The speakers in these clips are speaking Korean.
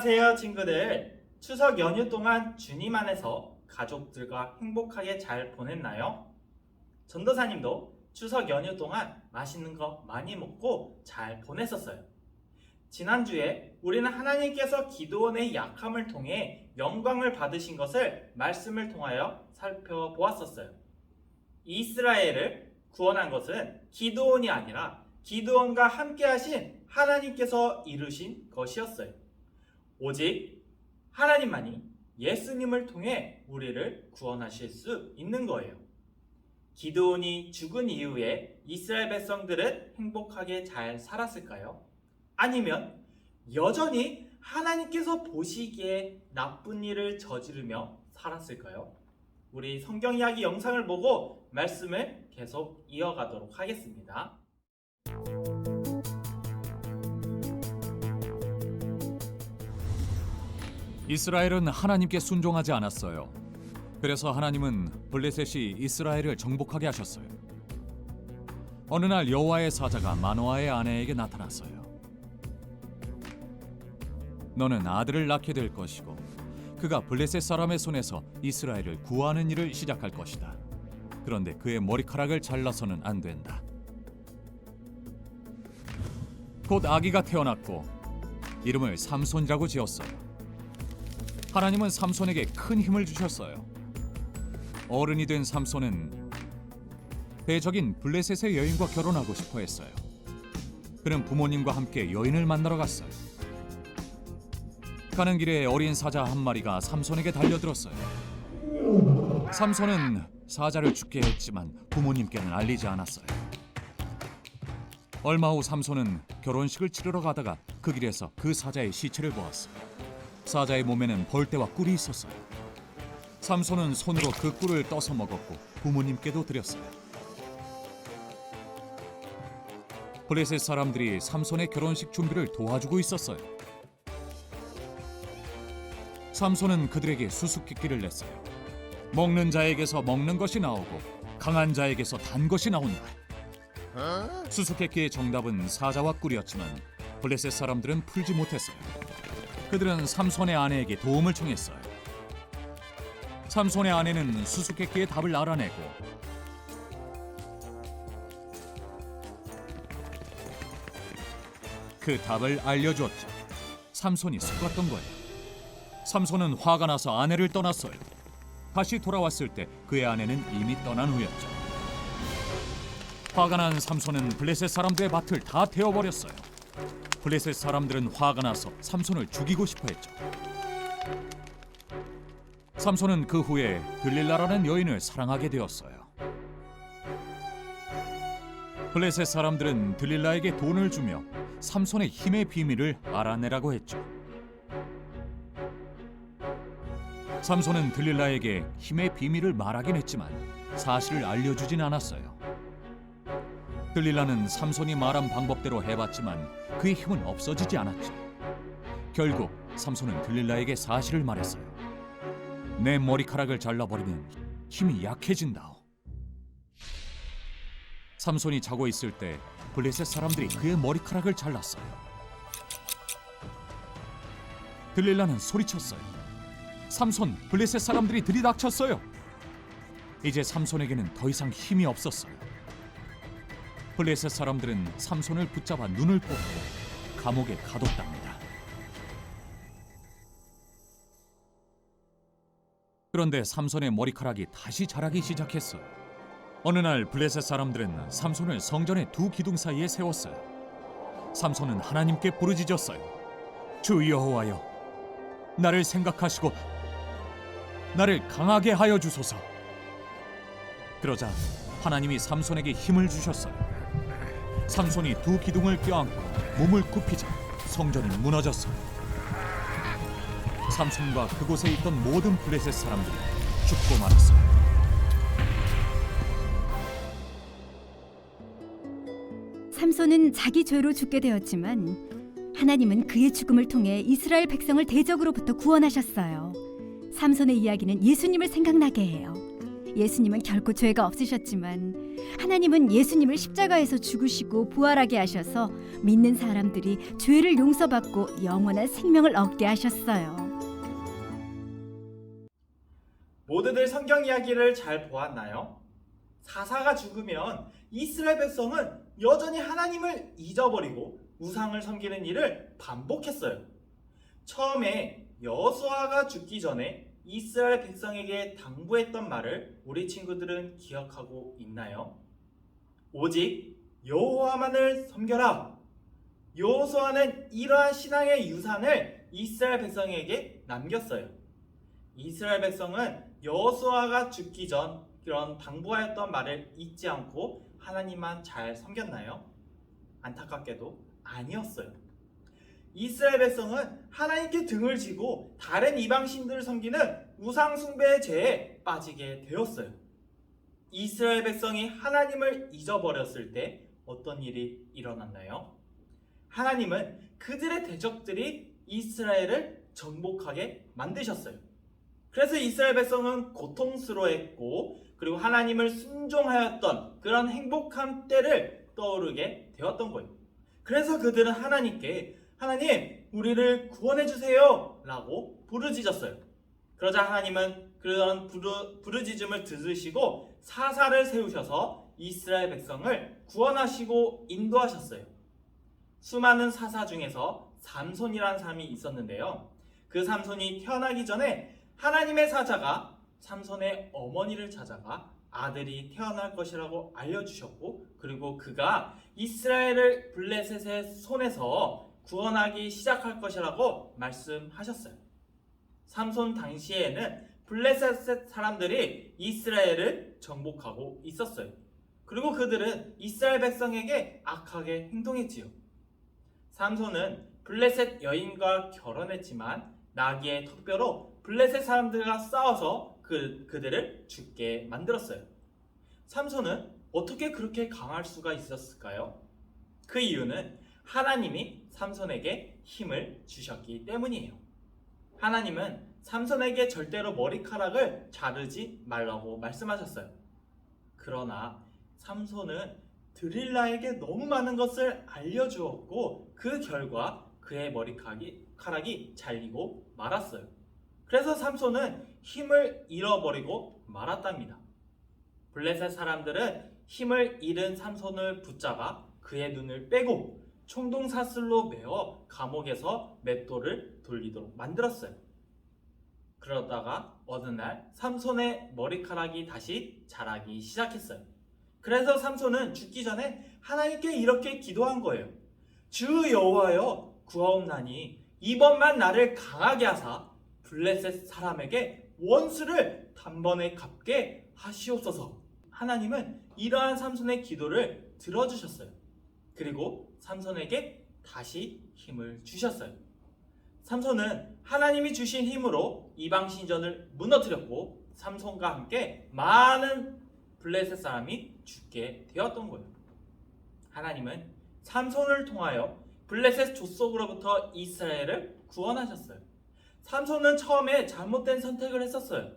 안녕하세요, 친구들. 추석 연휴 동안 주님 안에서 가족들과 행복하게 잘 보냈나요? 전도사님도 추석 연휴 동안 맛있는 거 많이 먹고 잘 보냈었어요. 지난주에 우리는 하나님께서 기드온의 약함을 통해 영광을 받으신 것을 말씀을 통하여 살펴보았었어요. 이스라엘을 구원한 것은 기드온이 아니라 기드온과 함께 하신 하나님께서 이루신 것이었어요. 오직 하나님만이 예수님을 통해 우리를 구원하실 수 있는 거예요. 기드온이 죽은 이후에 이스라엘 백성들은 행복하게 잘 살았을까요? 아니면 여전히 하나님께서 보시기에 나쁜 일을 저지르며 살았을까요? 우리 성경 이야기 영상을 보고 말씀을 계속 이어가도록 하겠습니다. 이스라엘은 하나님께 순종하지 않았어요. 그래서 하나님은 블레셋이 이스라엘을 정복하게 하셨어요. 어느 날 여호와의 사자가 마노아의 아내에게 나타났어요. 너는 아들을 낳게 될 것이고 그가 블레셋 사람의 손에서 이스라엘을 구하는 일을 시작할 것이다. 그런데 그의 머리카락을 잘라서는 안 된다. 곧 아기가 태어났고 이름을 삼손이라고 지었어요. 하나님은 삼손에게 큰 힘을 주셨어요. 어른이 된 삼손은 대적인 블레셋의 여인과 결혼하고 싶어 했어요. 그는 부모님과 함께 여인을 만나러 갔어요. 가는 길에 어린 사자 한 마리가 삼손에게 달려들었어요. 삼손은 사자를 죽게 했지만 부모님께는 알리지 않았어요. 얼마 후 삼손은 결혼식을 치르러 가다가 그 길에서 그 사자의 시체를 보았어요. 사자의 몸에는 벌떼와 꿀이 있었어요. 삼손은 손으로 그 꿀을 떠서 먹었고 부모님께도 드렸어요. 블레셋 사람들이 삼손의 결혼식 준비를 도와주고 있었어요. 삼손은 그들에게 수수께끼를 냈어요. 먹는 자에게서 먹는 것이 나오고 강한 자에게서 단 것이 나온다. 수수께끼의 정답은 사자와 꿀이었지만 블레셋 사람들은 풀지 못했어요. 그들은 삼손의 아내에게 도움을 청했어요. 삼손의 아내는 수수께끼의 답을 알아내고 그 답을 알려주었죠. 삼손이 속았던 거예요. 삼손은 화가 나서 아내를 떠났어요. 다시 돌아왔을 때 그의 아내는 이미 떠난 후였죠. 화가 난 삼손은 블레셋 사람들의 밭을 다 태워버렸어요. 블레셋 사람들은 화가 나서 삼손을 죽이고 싶어 했죠. 삼손은 그 후에 들릴라라는 여인을 사랑하게 되었어요. 블레셋 사람들은 들릴라에게 돈을 주며 삼손의 힘의 비밀을 알아내라고 했죠. 삼손은 들릴라에게 힘의 비밀을 말하긴 했지만 사실을 알려주진 않았어요. 들릴라는 삼손이 말한 방법대로 해봤지만 그의 힘은 없어지지 않았죠. 결국 삼손은 들릴라에게 사실을 말했어요. 내 머리카락을 잘라버리면 힘이 약해진다오. 삼손이 자고 있을 때 블레셋 사람들이 그의 머리카락을 잘랐어요. 들릴라는 소리쳤어요. 삼손, 블레셋 사람들이 들이닥쳤어요. 이제 삼손에게는 더 이상 힘이 없었어요. 블레셋 사람들은 삼손을 붙잡아 눈을 뽑고 감옥에 가뒀답니다. 그런데 삼손의 머리카락이 다시 자라기 시작했어요. 어느 날 블레셋 사람들은 삼손을 성전의 두 기둥 사이에 세웠어요. 삼손은 하나님께 부르짖었어요. 주 여호와여, 나를 생각하시고 나를 강하게 하여 주소서. 그러자 하나님이 삼손에게 힘을 주셨어요. 삼손이 두 기둥을 껴안고 몸을 굽히자 성전이 무너졌어요. 삼손과 그곳에 있던 모든 블레셋 사람들이 죽고 말았어요. 삼손은 자기 죄로 죽게 되었지만 하나님은 그의 죽음을 통해 이스라엘 백성을 대적으로부터 구원하셨어요. 삼손의 이야기는 예수님을 생각나게 해요. 예수님은 결코 죄가 없으셨지만 하나님은 예수님을 십자가에서 죽으시고 부활하게 하셔서 믿는 사람들이 죄를 용서받고 영원한 생명을 얻게 하셨어요. 모두들 성경 이야기를 잘 보았나요? 사사가 죽으면 이스라엘 백성은 여전히 하나님을 잊어버리고 우상을 섬기는 일을 반복했어요. 처음에 여호수아가 죽기 전에 이스라엘 백성에게 당부했던 말을 우리 친구들은 기억하고 있나요? 오직 여호와만을 섬겨라. 여호수아는 이러한 신앙의 유산을 이스라엘 백성에게 남겼어요. 이스라엘 백성은 여호수아가 죽기 전 그런 당부하였던 말을 잊지 않고 하나님만 잘 섬겼나요? 안타깝게도 아니었어요. 이스라엘 백성은 하나님께 등을 지고 다른 이방신들을 섬기는 우상 숭배의 죄에 빠지게 되었어요. 이스라엘 백성이 하나님을 잊어버렸을 때 어떤 일이 일어났나요? 하나님은 그들의 대적들이 이스라엘을 정복하게 만드셨어요. 그래서 이스라엘 백성은 고통스러워했고 그리고 하나님을 순종하였던 그런 행복한 때를 떠오르게 되었던 거예요. 그래서 그들은 하나님께 하나님 우리를 구원해 주세요 라고 부르짖었어요. 그러자 하나님은 그런 부르짖음을 들으시고 사사를 세우셔서 이스라엘 백성을 구원하시고 인도하셨어요. 수많은 사사 중에서 삼손이라는 사람이 있었는데요. 그 삼손이 태어나기 전에 하나님의 사자가 삼손의 어머니를 찾아가 아들이 태어날 것이라고 알려주셨고 그리고 그가 이스라엘을 블레셋의 손에서 구원하기 시작할 것이라고 말씀하셨어요. 삼손 당시에는 블레셋 사람들이 이스라엘을 정복하고 있었어요. 그리고 그들은 이스라엘 백성에게 악하게 행동했지요. 삼손은 블레셋 여인과 결혼했지만 나귀의 턱뼈로 블레셋 사람들과 싸워서 그들을 죽게 만들었어요. 삼손은 어떻게 그렇게 강할 수가 있었을까요? 그 이유는 하나님이 삼손에게 힘을 주셨기 때문이에요. 하나님은 삼손에게 절대로 머리카락을 자르지 말라고 말씀하셨어요. 그러나 삼손은 드릴라에게 너무 많은 것을 알려주었고 그 결과 그의 머리카락이 잘리고 말았어요. 그래서 삼손은 힘을 잃어버리고 말았답니다. 블레셋 사람들은 힘을 잃은 삼손을 붙잡아 그의 눈을 빼고 총동사슬로 메어 감옥에서 맷돌을 돌리도록 만들었어요. 그러다가 어느 날 삼손의 머리카락이 다시 자라기 시작했어요. 그래서 삼손은 죽기 전에 하나님께 이렇게 기도한 거예요. 주 여호와여 구하옵나니 이번만 나를 강하게 하사 블레셋 사람에게 원수를 단번에 갚게 하시옵소서. 하나님은 이러한 삼손의 기도를 들어주셨어요. 그리고 삼손에게 다시 힘을 주셨어요. 삼손은 하나님이 주신 힘으로 이방 신전을 무너뜨렸고 삼손과 함께 많은 블레셋 사람이 죽게 되었던 거예요. 하나님은 삼손을 통하여 블레셋 족속으로부터 이스라엘을 구원하셨어요. 삼손은 처음에 잘못된 선택을 했었어요.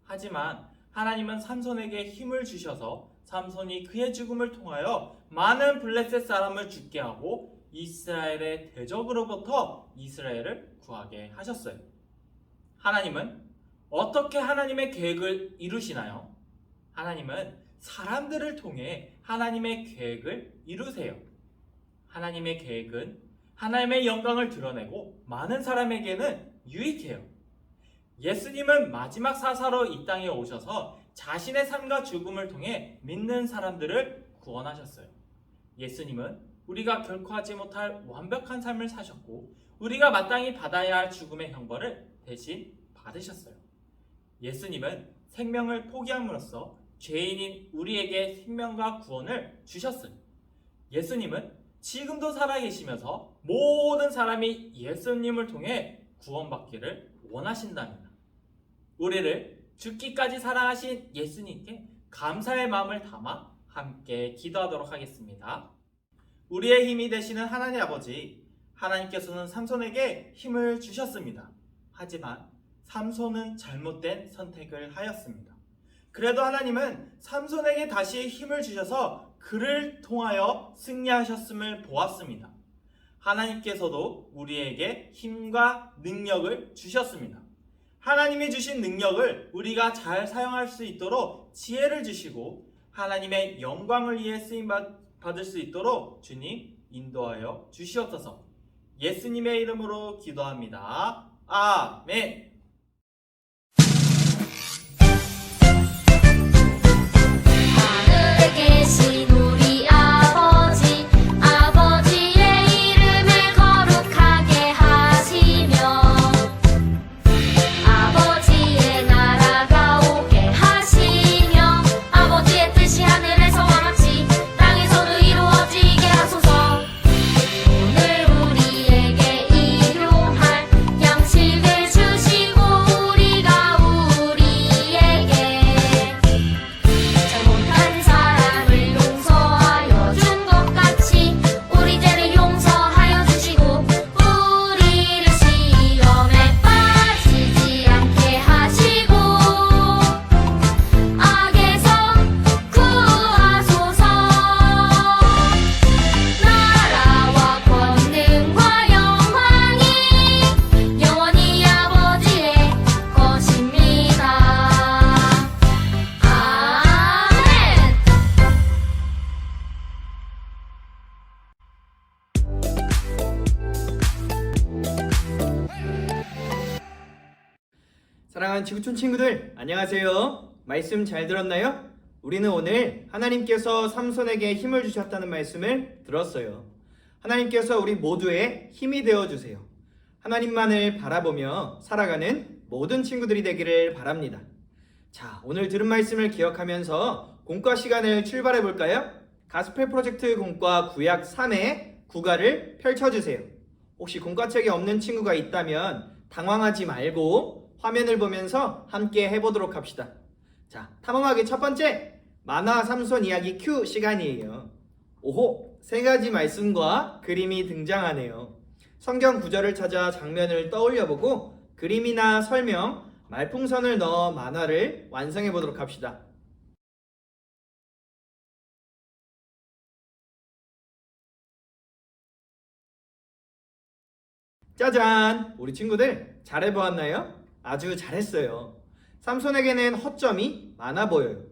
하지만 하나님은 삼손에게 힘을 주셔서 삼손이 그의 죽음을 통하여 많은 블레셋 사람을 죽게 하고 이스라엘의 대적으로부터 이스라엘을 구하게 하셨어요. 하나님은 어떻게 하나님의 계획을 이루시나요? 하나님은 사람들을 통해 하나님의 계획을 이루세요. 하나님의 계획은 하나님의 영광을 드러내고 많은 사람에게는 유익해요. 예수님은 마지막 사사로 이 땅에 오셔서 자신의 삶과 죽음을 통해 믿는 사람들을 구원하셨어요. 예수님은 우리가 결코 하지 못할 완벽한 삶을 사셨고 우리가 마땅히 받아야 할 죽음의 형벌을 대신 받으셨어요. 예수님은 생명을 포기함으로써 죄인인 우리에게 생명과 구원을 주셨어요. 예수님은 지금도 살아계시면서 모든 사람이 예수님을 통해 구원받기를 원하신답니다. 우리를 죽기까지 사랑하신 예수님께 감사의 마음을 담아 함께 기도하도록 하겠습니다. 우리의 힘이 되시는 하나님 아버지, 하나님께서는 삼손에게 힘을 주셨습니다. 하지만 삼손은 잘못된 선택을 하였습니다. 그래도 하나님은 삼손에게 다시 힘을 주셔서 그를 통하여 승리하셨음을 보았습니다. 하나님께서도 우리에게 힘과 능력을 주셨습니다. 하나님이 주신 능력을 우리가 잘 사용할 수 있도록 지혜를 주시고 하나님의 영광을 위해 쓰임 받을 수 있도록 주님 인도하여 주시옵소서. 예수님의 이름으로 기도합니다. 아멘. 하늘에 계신 우리 아버지, 아버지의 이름을 거룩하게 하시며 아버지의 나라가 오게 하시며 아버지의 뜻이 하늘에서와 같이 땅에서도 이루어지게 하소서. 오늘 우리에게 일용할 양식을 주시고 우리가 우리에게 잘못한 사람을 용서하여 준 것 같이 우리 죄를 용서하여 주시고 우리를 시험에 빠지지 않게 하시고 악에서 구하소서. 나라와 권능과 영광이 영원히 아버지의 것입니다. 아멘. 사랑하는 지구촌 친구들, 안녕하세요. 말씀 잘 들었나요? 우리는 오늘 하나님께서 삼손에게 힘을 주셨다는 말씀을 들었어요. 하나님께서 우리 모두의 힘이 되어주세요. 하나님만을 바라보며 살아가는 모든 친구들이 되기를 바랍니다. 자, 오늘 들은 말씀을 기억하면서 공과 시간을 출발해 볼까요? 가스펠 프로젝트 공과 구약 3의 구가를 펼쳐주세요. 혹시 공과책이 없는 친구가 있다면 당황하지 말고 화면을 보면서 함께 해보도록 합시다. 자, 탐험하기 첫 번째, 만화 삼손 이야기 큐 시간이에요. 오호, 세 가지 말씀과 그림이 등장하네요. 성경 구절을 찾아 장면을 떠올려보고 그림이나 설명, 말풍선을 넣어 만화를 완성해 보도록 합시다. 짜잔! 우리 친구들 잘해보았나요? 아주 잘했어요. 삼손에게는 허점이 많아 보여요.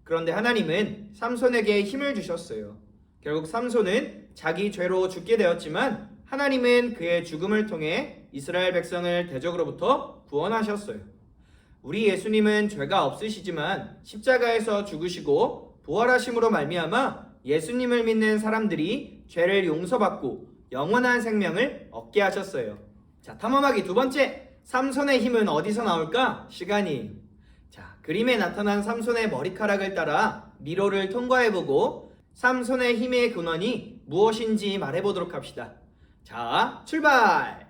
그런데 하나님은 삼손에게 힘을 주셨어요. 결국 삼손은 자기 죄로 죽게 되었지만 하나님은 그의 죽음을 통해 이스라엘 백성을 대적으로부터 구원하셨어요. 우리 예수님은 죄가 없으시지만 십자가에서 죽으시고 부활하심으로 말미암아 예수님을 믿는 사람들이 죄를 용서받고 영원한 생명을 얻게 하셨어요. 자, 탐험하기 두 번째, 삼손의 힘은 어디서 나올까? 시간이에요. 자, 그림에 나타난 삼손의 머리카락을 따라 미로를 통과해보고 삼손의 힘의 근원이 무엇인지 말해보도록 합시다. 자, 출발!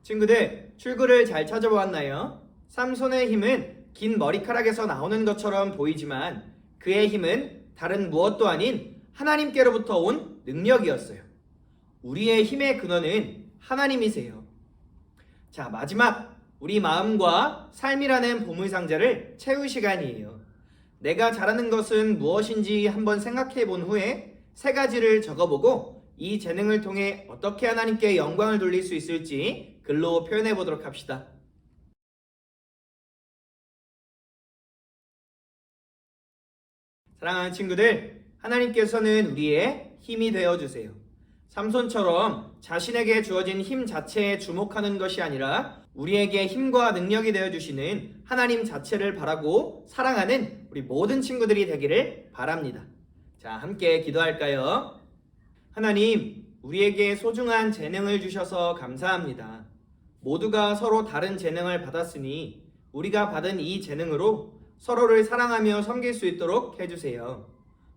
친구들, 출구를 잘 찾아보았나요? 삼손의 힘은 긴 머리카락에서 나오는 것처럼 보이지만 그의 힘은 다른 무엇도 아닌 하나님께로부터 온 능력이었어요. 우리의 힘의 근원은 하나님이세요. 자, 마지막, 우리 마음과 삶이라는 보물상자를 채울 시간이에요. 내가 잘하는 것은 무엇인지 한번 생각해 본 후에 세 가지를 적어보고 이 재능을 통해 어떻게 하나님께 영광을 돌릴 수 있을지 글로 표현해 보도록 합시다. 사랑하는 친구들, 하나님께서는 우리의 힘이 되어주세요. 삼손처럼 자신에게 주어진 힘 자체에 주목하는 것이 아니라 우리에게 힘과 능력이 되어주시는 하나님 자체를 바라고 사랑하는 우리 모든 친구들이 되기를 바랍니다. 자, 함께 기도할까요? 하나님, 우리에게 소중한 재능을 주셔서 감사합니다. 모두가 서로 다른 재능을 받았으니 우리가 받은 이 재능으로 서로를 사랑하며 섬길 수 있도록 해주세요.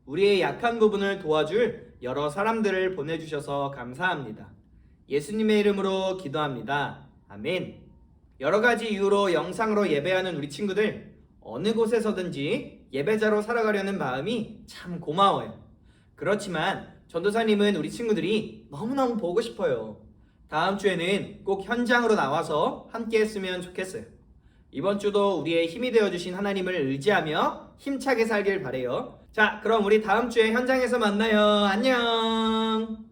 우리의 약한 부분을 도와줄 여러 사람들을 보내주셔서 감사합니다. 예수님의 이름으로 기도합니다. 아멘. 여러 가지 이유로 영상으로 예배하는 우리 친구들, 어느 곳에서든지 예배자로 살아가려는 마음이 참 고마워요. 그렇지만 전도사님은 우리 친구들이 너무너무 보고 싶어요. 다음 주에는 꼭 현장으로 나와서 함께 했으면 좋겠어요. 이번 주도 우리의 힘이 되어주신 하나님을 의지하며 힘차게 살길 바래요. 자, 그럼 우리 다음 주에 현장에서 만나요. 안녕.